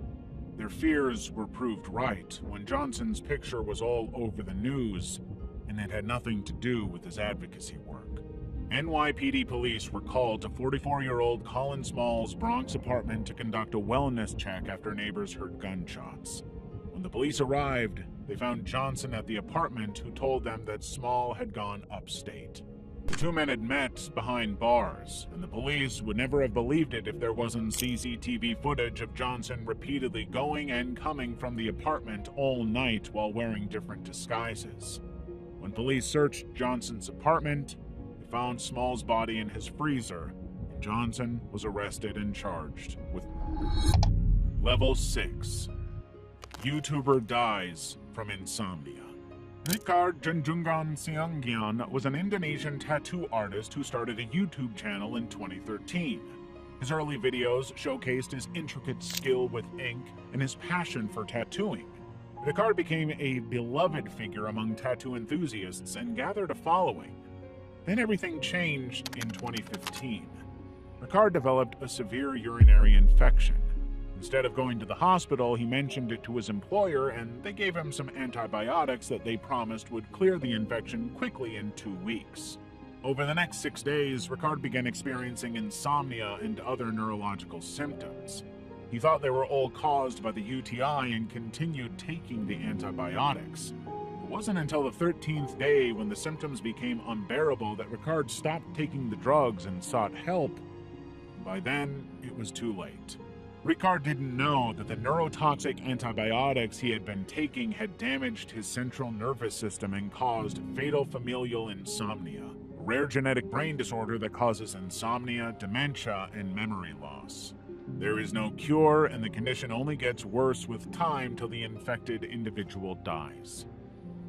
their fears were proved right when Johnson's picture was all over the news, and it had nothing to do with his advocacy work. NYPD police were called to 44-year-old Colin Small's Bronx apartment to conduct a wellness check after neighbors heard gunshots. When the police arrived, they found Johnson at the apartment, who told them that Small had gone upstate. The two men had met behind bars, and the police would never have believed it if there wasn't CCTV footage of Johnson repeatedly going and coming from the apartment all night while wearing different disguises. When police searched Johnson's apartment, they found Small's body in his freezer, and Johnson was arrested and charged with murder. Level 6. YouTuber dies from insomnia. Ricard Junjungan Siangyan was an Indonesian tattoo artist who started a YouTube channel in 2013. His early videos showcased his intricate skill with ink and his passion for tattooing. Ricard became a beloved figure among tattoo enthusiasts and gathered a following. Then everything changed in 2015. Ricard developed a severe urinary infection. Instead of going to the hospital, he mentioned it to his employer, and they gave him some antibiotics that they promised would clear the infection quickly in 2 weeks. Over the next 6 days, Ricard began experiencing insomnia and other neurological symptoms. He thought they were all caused by the UTI and continued taking the antibiotics. It wasn't until the 13th day, when the symptoms became unbearable, that Ricard stopped taking the drugs and sought help. By then, it was too late. Ricard didn't know that the neurotoxic antibiotics he had been taking had damaged his central nervous system and caused fatal familial insomnia, a rare genetic brain disorder that causes insomnia, dementia, and memory loss. There is no cure, and the condition only gets worse with time till the infected individual dies.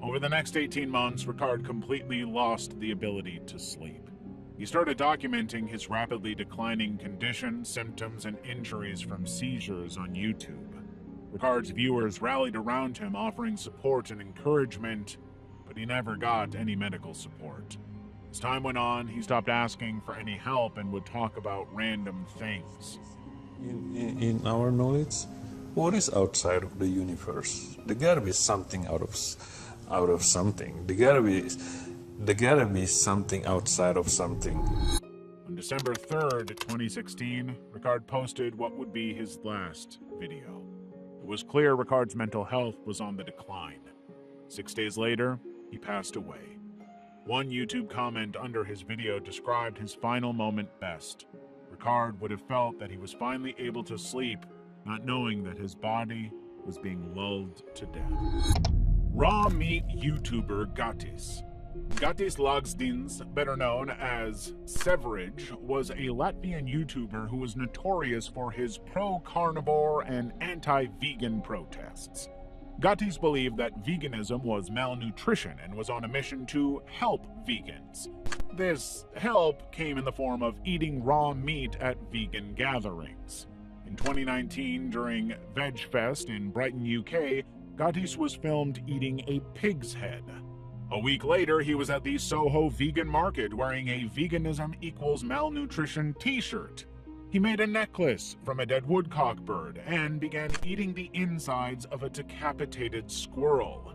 Over the next 18 months, Ricard completely lost the ability to sleep. He started documenting his rapidly declining condition, symptoms, and injuries from seizures on YouTube. Ricard's viewers rallied around him, offering support and encouragement, but he never got any medical support. As time went on, he stopped asking for any help and would talk about random things. In our knowledge, what is outside of the universe? There gotta be something out of something. There gotta be something outside of something. On December 3rd, 2016, Ricard posted what would be his last video. It was clear Ricard's mental health was on the decline. 6 days later, he passed away. One YouTube comment under his video described his final moment best. Ricard would have felt that he was finally able to sleep, not knowing that his body was being lulled to death. Raw meat YouTuber Gatis. Gatis Lagstins, better known as Severage, was a Latvian YouTuber who was notorious for his pro-carnivore and anti-vegan protests. Gatis believed that veganism was malnutrition and was on a mission to help vegans. This help came in the form of eating raw meat at vegan gatherings. In 2019, during VegFest in Brighton, UK, Gatis was filmed eating a pig's head. A week later, he was at the Soho Vegan Market wearing a Veganism Equals Malnutrition t-shirt. He made a necklace from a dead woodcock bird and began eating the insides of a decapitated squirrel.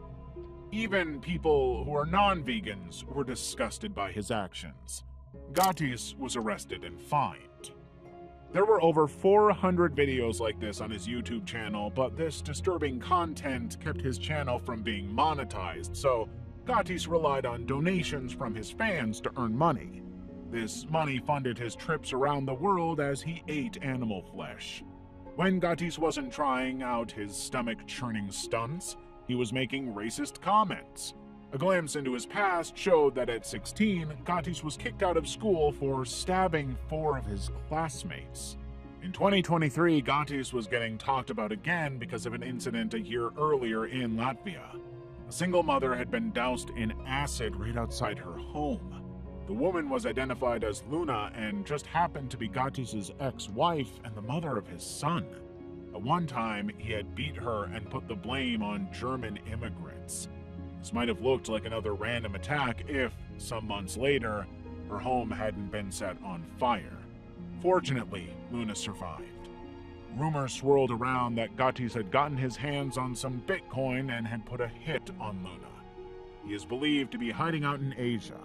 Even people who are non-vegans were disgusted by his actions. Gatis was arrested and fined. There were over 400 videos like this on his YouTube channel, but this disturbing content kept his channel from being monetized, so Gatis relied on donations from his fans to earn money. This money funded his trips around the world as he ate animal flesh. When Gatis wasn't trying out his stomach-churning stunts, he was making racist comments. A glimpse into his past showed that at 16, Gatis was kicked out of school for stabbing 4 of his classmates. In 2023, Gatis was getting talked about again because of an incident a year earlier in Latvia. A single mother had been doused in acid right outside her home. The woman was identified as Luna and just happened to be Gatis' ex-wife and the mother of his son. At one time, he had beat her and put the blame on German immigrants. This might have looked like another random attack if, some months later, her home hadn't been set on fire. Fortunately, Luna survived. Rumors swirled around that Gatis had gotten his hands on some Bitcoin and had put a hit on Luna. He is believed to be hiding out in Asia.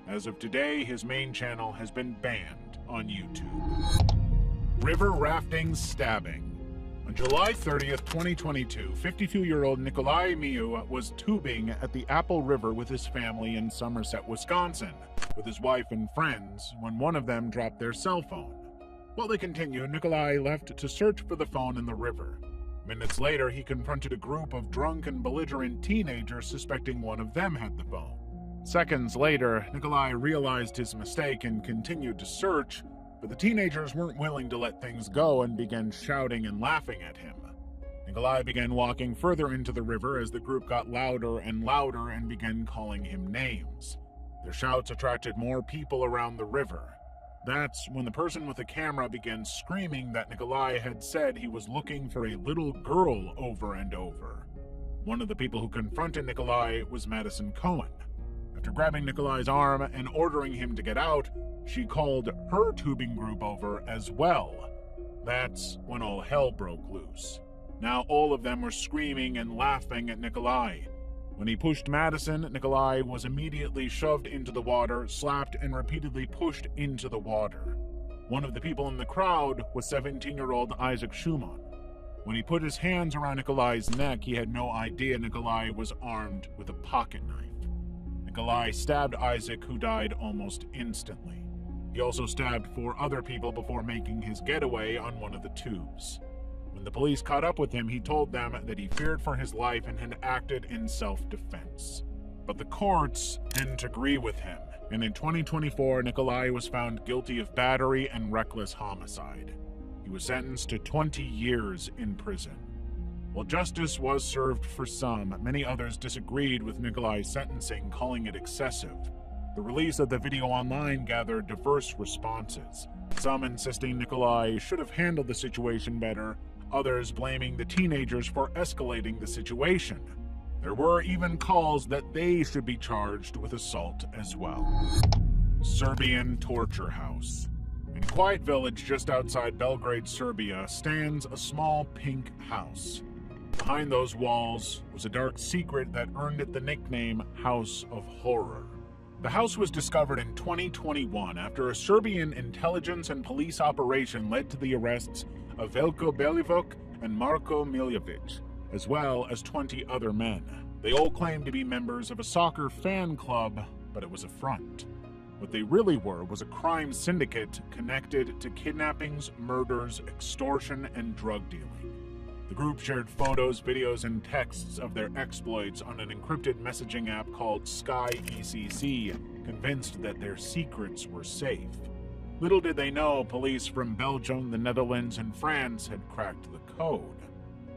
As of today, his main channel has been banned on YouTube. River rafting stabbing. On July 30th, 2022, 52-year-old Nikolai Miu was tubing at the Apple River with his family in Somerset, Wisconsin, with his wife and friends, when one of them dropped their cell phone. While they continued, Nikolai left to search for the phone in the river. Minutes later, he confronted a group of drunk and belligerent teenagers suspecting one of them had the phone. Seconds later, Nikolai realized his mistake and continued to search, but the teenagers weren't willing to let things go and began shouting and laughing at him. Nikolai began walking further into the river as the group got louder and began calling him names. Their shouts attracted more people around the river. That's when the person with the camera began screaming that Nikolai had said he was looking for a little girl over and over. One of the people who confronted Nikolai was Madison Cohen. After grabbing Nikolai's arm and ordering him to get out, she called her tubing group over as well. That's when all hell broke loose. Now all of them were screaming and laughing at Nikolai. When he pushed Madison, Nikolai was immediately shoved into the water, slapped, and repeatedly pushed into the water. One of the people in the crowd was 17-year-old Isaac Schumann. When he put his hands around Nikolai's neck, he had no idea Nikolai was armed with a pocket knife. Nikolai stabbed Isaac, who died almost instantly. He also stabbed 4 other people before making his getaway on one of the tubes. When the police caught up with him, he told them that he feared for his life and had acted in self-defense. But the courts didn't agree with him, and in 2024, Nikolai was found guilty of battery and reckless homicide. He was sentenced to 20 years in prison. While justice was served for some, many others disagreed with Nikolai's sentencing, calling it excessive. The release of the video online gathered diverse responses, some insisting Nikolai should have handled the situation better, others blaming the teenagers for escalating the situation. There were even calls that they should be charged with assault as well. Serbian torture house. In a quiet village just outside Belgrade, Serbia, stands a small pink house. Behind those walls was a dark secret that earned it the nickname House of Horror. The house was discovered in 2021 after a Serbian intelligence and police operation led to the arrests of Veljko Belivuk and Marko Miljevic, as well as 20 other men. They all claimed to be members of a soccer fan club, but it was a front. What they really were was a crime syndicate connected to kidnappings, murders, extortion, and drug dealing. The group shared photos, videos, and texts of their exploits on an encrypted messaging app called Sky ECC, convinced that their secrets were safe. Little did they know, police from Belgium, the Netherlands, and France had cracked the code.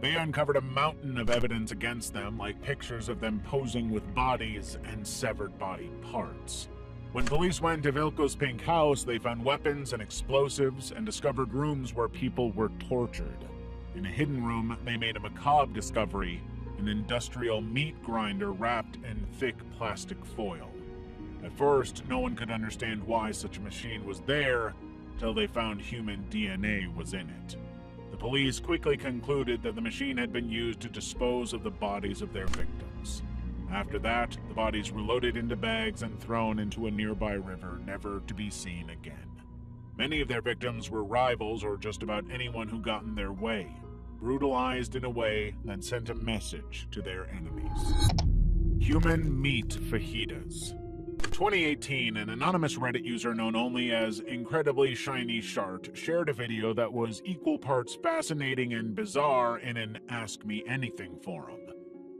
They uncovered a mountain of evidence against them, like pictures of them posing with bodies and severed body parts. When police went to Veljko's pink house, they found weapons and explosives and discovered rooms where people were tortured. In a hidden room, they made a macabre discovery, an industrial meat grinder wrapped in thick plastic foil. At first, no one could understand why such a machine was there, till they found human DNA was in it. The police quickly concluded that the machine had been used to dispose of the bodies of their victims. After that, the bodies were loaded into bags and thrown into a nearby river, never to be seen again. Many of their victims were rivals or just about anyone who got in their way, brutalized in a way that sent a message to their enemies. Human meat fajitas. In 2018, an anonymous Reddit user known only as Incredibly Shiny Shart shared a video that was equal parts fascinating and bizarre in an Ask Me Anything forum.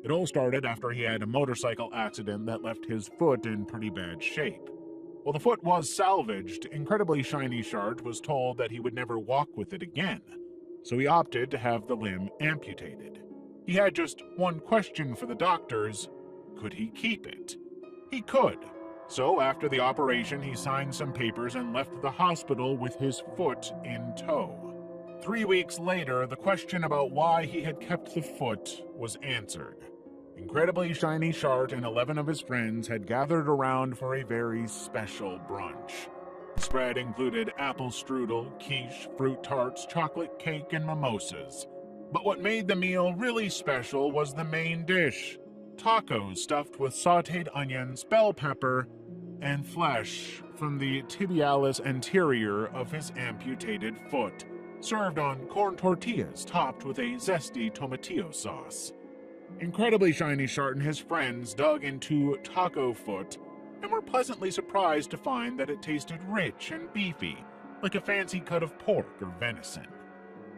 It all started after he had a motorcycle accident that left his foot in pretty bad shape. While the foot was salvaged, Incredibly Shiny Shart was told that he would never walk with it again, so he opted to have the limb amputated. He had just one question for the doctors: could he keep it? He could. So after the operation, he signed some papers and left the hospital with his foot in tow. 3 weeks later, the question about why he had kept the foot was answered. Incredibly Shiny Shart and 11 of his friends had gathered around for a very special brunch. The spread included apple strudel, quiche, fruit tarts, chocolate cake, and mimosas. But what made the meal really special was the main dish: tacos stuffed with sautéed onions, bell pepper, and flesh from the tibialis anterior of his amputated foot, served on corn tortillas topped with a zesty tomatillo sauce. Incredibly Shiny Shart and his friends dug into taco foot and were pleasantly surprised to find that it tasted rich and beefy, like a fancy cut of pork or venison.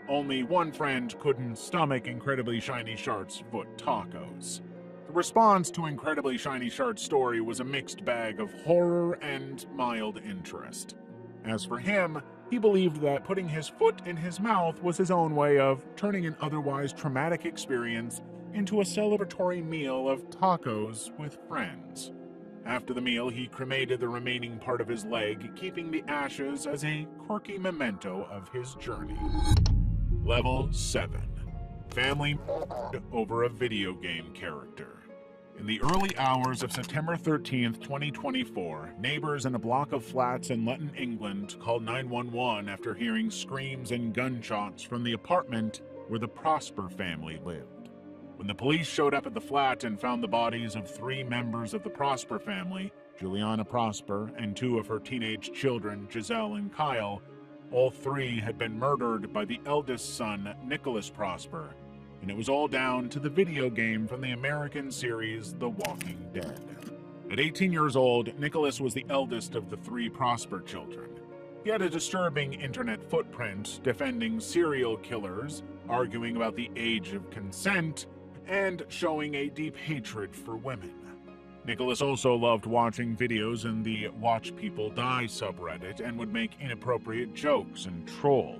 Only one friend couldn't stomach Incredibly Shiny Shart's foot tacos. The response to Incredibly Shiny Shart's story was a mixed bag of horror and mild interest. As for him, he believed that putting his foot in his mouth was his own way of turning an otherwise traumatic experience into a celebratory meal of tacos with friends. After the meal, he cremated the remaining part of his leg, keeping the ashes as a quirky memento of his journey. Level 7. Family over a video game character. In the early hours of September 13th, 2024, neighbors in a block of flats in Luton, England, called 911 after hearing screams and gunshots from the apartment where the Prosper family lived. When the police showed up at the flat and found the bodies of 3 members of the Prosper family, Juliana Prosper and 2 of her teenage children, Giselle and Kyle, all 3 had been murdered by the eldest son, Nicholas Prosper, and it was all down to the video game from the American series The Walking Dead. At 18 years old, Nicholas was the eldest of the 3 Prosper children. He had a disturbing internet footprint, defending serial killers, arguing about the age of consent, and showing a deep hatred for women. Nicholas also loved watching videos in the Watch People Die subreddit and would make inappropriate jokes and troll.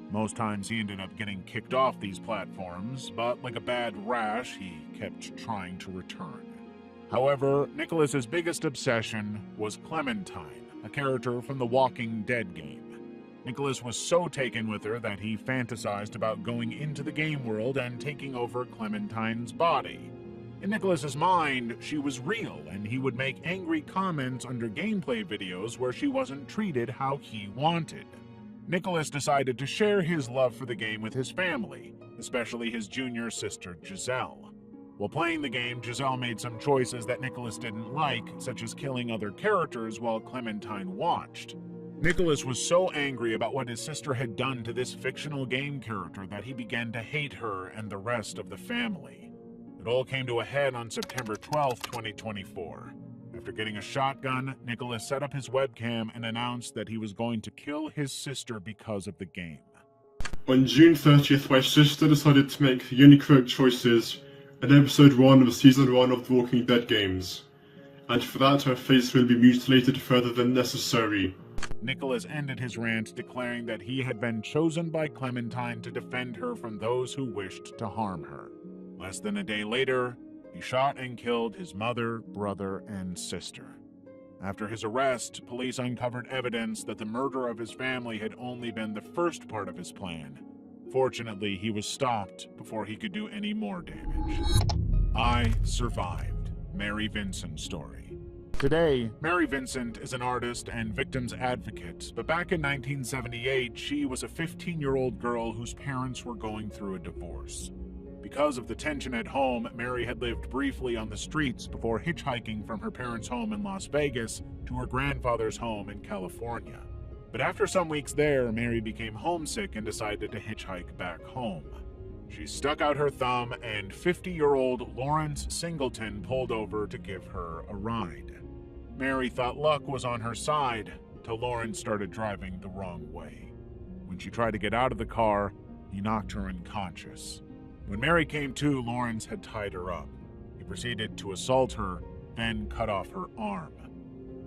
Most times he ended up getting kicked off these platforms, but like a bad rash, he kept trying to return. However, Nicholas's biggest obsession was Clementine, a character from the Walking Dead game. Nicholas was so taken with her that he fantasized about going into the game world and taking over Clementine's body. In Nicholas's mind, she was real, and he would make angry comments under gameplay videos where she wasn't treated how he wanted. Nicholas decided to share his love for the game with his family, especially his junior sister Giselle. While playing the game, Giselle made some choices that Nicholas didn't like, such as killing other characters while Clementine watched. Nicholas was so angry about what his sister had done to this fictional game character that he began to hate her and the rest of the family. It all came to a head on September 12, 2024. After getting a shotgun, Nicholas set up his webcam and announced that he was going to kill his sister because of the game. On June 30th, my sister decided to make unique choices in episode 1 of season 1 of the Walking Dead games, and for that her face will be mutilated further than necessary. Nicholas ended his rant declaring that he had been chosen by Clementine to defend her from those who wished to harm her. Less than a day later, he shot and killed his mother, brother, and sister. After his arrest, police uncovered evidence that the murder of his family had only been the first part of his plan. Fortunately, he was stopped before he could do any more damage. I Survived, Mary Vincent story. Today, Mary Vincent is an artist and victim's advocate, but back in 1978, she was a 15-year-old girl whose parents were going through a divorce. Because of the tension at home, Mary had lived briefly on the streets before hitchhiking from her parents' home in Las Vegas to her grandfather's home in California. But after some weeks there, Mary became homesick and decided to hitchhike back home. She stuck out her thumb, and 50-year-old Lawrence Singleton pulled over to give her a ride. Mary thought luck was on her side till Lawrence started driving the wrong way. When she tried to get out of the car, he knocked her unconscious. When Mary came to, Lawrence had tied her up. He proceeded to assault her, then cut off her arm.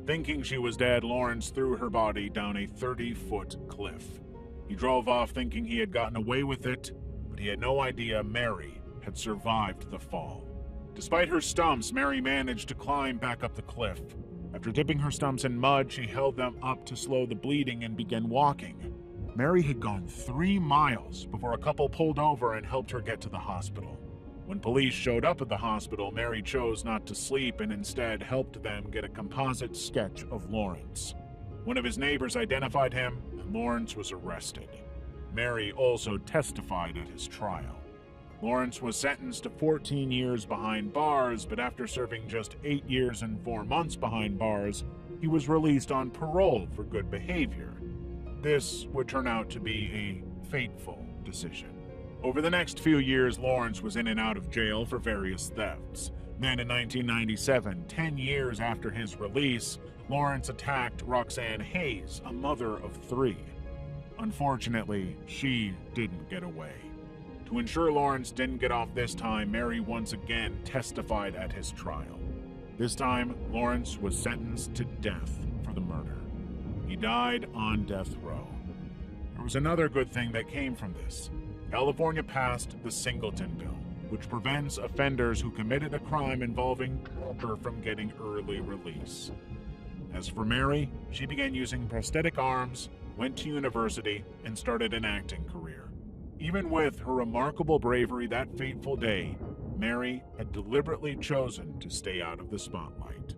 Thinking she was dead, Lawrence threw her body down a 30-foot cliff. He drove off thinking he had gotten away with it, but he had no idea Mary had survived the fall. Despite her stumps, Mary managed to climb back up the cliff. After dipping her stumps in mud, she held them up to slow the bleeding and began walking. Mary had gone 3 miles before a couple pulled over and helped her get to the hospital. When police showed up at the hospital, Mary chose not to sleep and instead helped them get a composite sketch of Lawrence. One of his neighbors identified him, and Lawrence was arrested. Mary also testified at his trial. Lawrence was sentenced to 14 years behind bars, but after serving just 8 years and 4 months behind bars, he was released on parole for good behavior. This would turn out to be a fateful decision. Over the next few years, Lawrence was in and out of jail for various thefts. Then in 1997, 10 years after his release, Lawrence attacked Roxanne Hayes, a mother of 3. Unfortunately, she didn't get away. To ensure Lawrence didn't get off this time, Mary once again testified at his trial. This time, Lawrence was sentenced to death for the murder. He died on death row. There was another good thing that came from this. California passed the Singleton Bill, which prevents offenders who committed a crime involving torture from getting early release. As for Mary, she began using prosthetic arms, went to university, and started an acting career. Even with her remarkable bravery that fateful day, Mary had deliberately chosen to stay out of the spotlight.